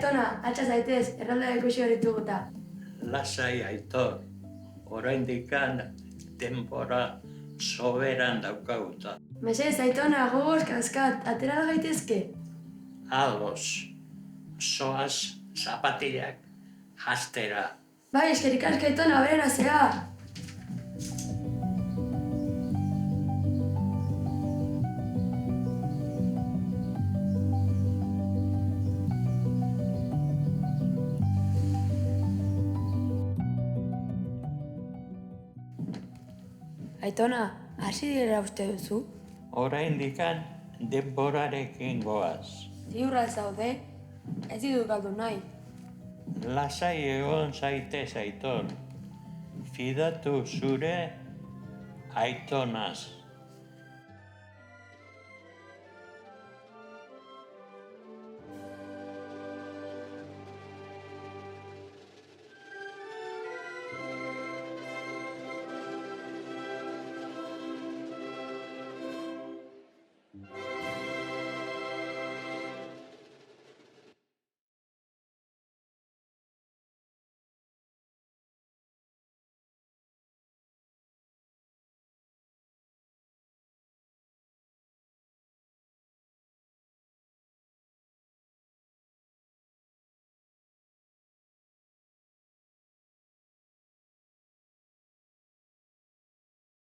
Aitona, altxa zaitez, erraldea ikusi hori dituguta. Lasai, Aitor, oraindikan denbora soberan daukaguta. Mesedez, Aitona, gogoz, kaskat, atera gaitezke. Ados, zoaz zapatillak jastera. Bai, eskerik asko, Aitona, berera zea. Aitona, hasi direla uste duzu? Oraindikan denborarekin goaz. Ziurra zaude, ez ditut galdu nahi. Lasai egon zaitez, Aitor. Fidatu zure Aitonaz.